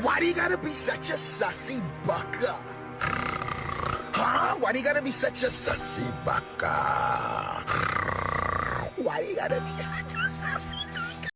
Why do you gotta be such a sussy bucka? Huh? Why do you gotta be such a sussy bucka? Why do you gotta be such a sussy bucka?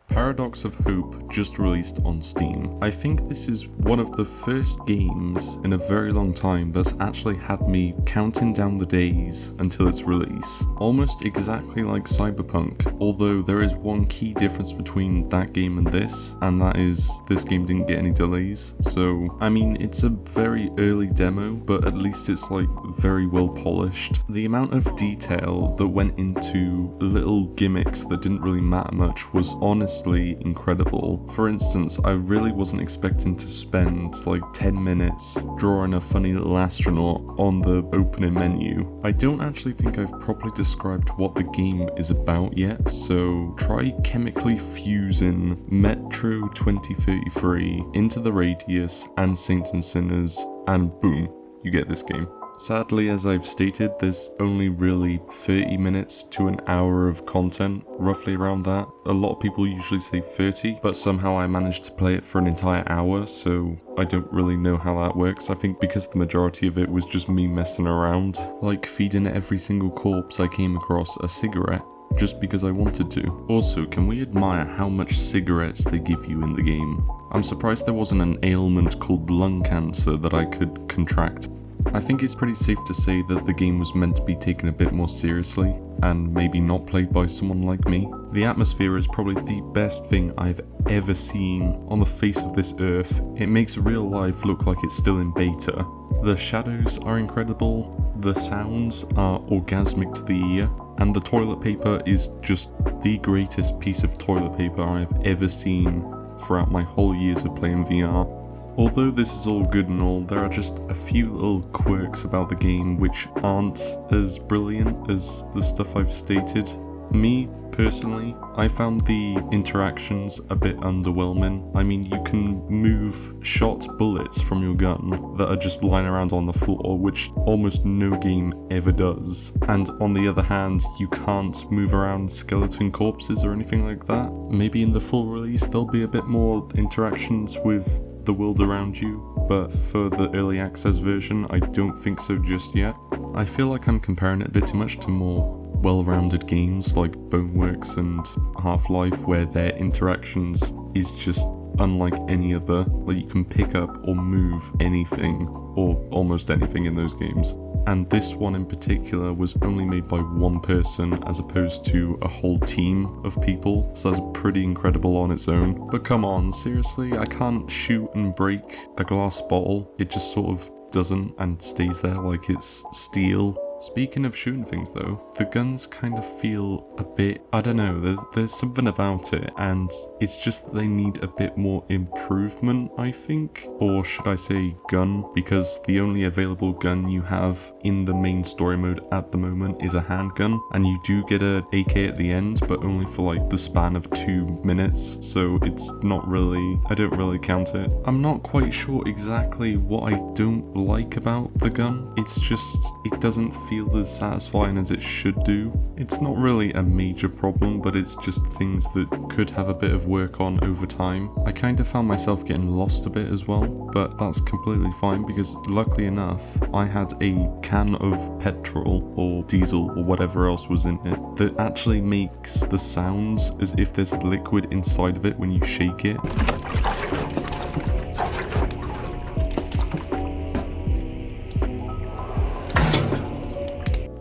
Paradox of Hope just released on Steam. I think this is one of the first games in a very long time that's actually had me counting down the days until its release. Almost exactly like Cyberpunk, although there is one key difference between that game and this, and that is this game didn't get any delays. So, I mean, it's a very early demo, but at least it's like very well polished. The amount of detail that went into little gimmicks that didn't really matter much was honestly incredible. For instance, I really wasn't expecting to spend like 10 minutes drawing a funny little astronaut on the opening menu. I don't actually think I've properly described what the game is about yet, so try chemically fusing Metro 2033 into the Radius and Saints and Sinners, and boom, you get this game. Sadly, as I've stated, there's only really 30 minutes to an hour of content, roughly around that. A lot of people usually say 30, but somehow I managed to play it for an entire hour, so I don't really know how that works. I think because the majority of it was just me messing around, like feeding every single corpse I came across a cigarette, just because I wanted to. Also, can we admire how much cigarettes they give you in the game? I'm surprised there wasn't an ailment called lung cancer that I could contract. I think it's pretty safe to say that the game was meant to be taken a bit more seriously, and maybe not played by someone like me. The atmosphere is probably the best thing I've ever seen on the face of this earth. It makes real life look like it's still in beta. The shadows are incredible, the sounds are orgasmic to the ear, and the toilet paper is just the greatest piece of toilet paper I've ever seen throughout my whole years of playing VR. Although this is all good and all, there are just a few little quirks about the game which aren't as brilliant as the stuff I've stated. Me, personally, I found the interactions a bit underwhelming. I mean, you can move shot bullets from your gun that are just lying around on the floor, which almost no game ever does. And on the other hand, you can't move around skeleton corpses or anything like that. Maybe in the full release there'll be a bit more interactions with the world around you, but for the early access version I don't think so just yet. I feel like I'm comparing it a bit too much to more well-rounded games like Boneworks and Half Life, where their interactions is just unlike any other. Like, you can pick up or move anything, or almost anything in those games. And this one in particular was only made by one person as opposed to a whole team of people, so that's pretty incredible on its own. But come on, seriously, I can't shoot and break a glass bottle. It just sort of doesn't and stays there like it's steel. Speaking of shooting things though, the guns kind of feel a bit, I don't know, there's something about it, and it's just that they need a bit more improvement, I think. Or should I say gun, because the only available gun you have in the main story mode at the moment is a handgun, and you do get an AK at the end, but only for like the span of 2 minutes, so it's not really, I don't really count it. I'm not quite sure exactly what I don't like about the gun. It's just, it doesn't feel as satisfying as it should do. It's not really a major problem, but it's just things that could have a bit of work on over time. I kind of found myself getting lost a bit as well, but that's completely fine because luckily enough I had a can of petrol or diesel or whatever else was in it that actually makes the sounds as if there's liquid inside of it when you shake it.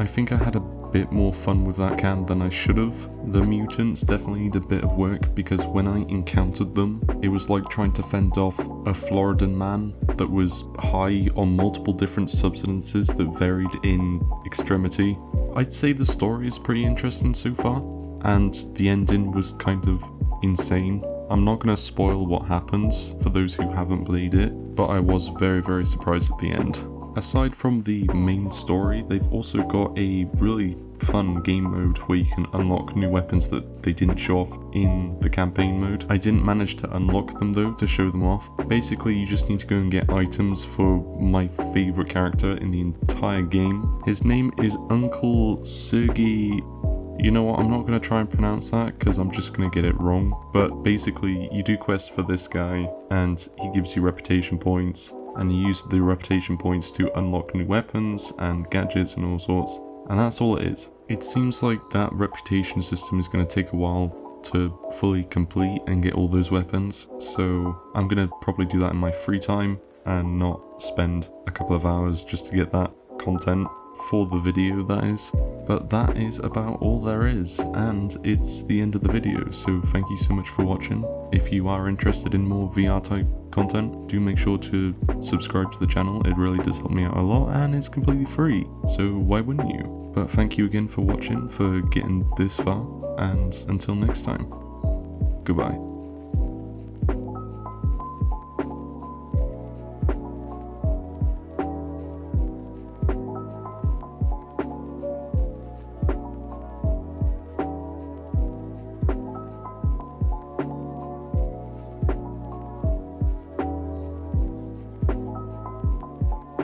I think I had a bit more fun with that can than I should have. The mutants definitely need a bit of work because when I encountered them, it was like trying to fend off a Floridan man that was high on multiple different substances that varied in extremity. I'd say the story is pretty interesting so far, and the ending was kind of insane. I'm not going to spoil what happens for those who haven't played it, but I was very, very surprised at the end. Aside from the main story, they've also got a really fun game mode where you can unlock new weapons that they didn't show off in the campaign mode. I didn't manage to unlock them though to show them off. Basically, you just need to go and get items for my favourite character in the entire game. His name is Uncle Sergey You know what, I'm not going to try and pronounce that because I'm just going to get it wrong. But basically, you do quests for this guy and he gives you reputation points, and you use the reputation points to unlock new weapons and gadgets and all sorts. And that's all it is. It seems like that reputation system is going to take a while to fully complete and get all those weapons, so I'm gonna probably do that in my free time and not spend a couple of hours just to get that content for the video, that is. But that is about all there is, and it's the end of the video, so thank you so much for watching. If you are interested in more VR type content, do make sure to subscribe to the channel. It really does help me out a lot, and it's completely free, so why wouldn't you? But thank you again for watching, for getting this far, and until next time, goodbye.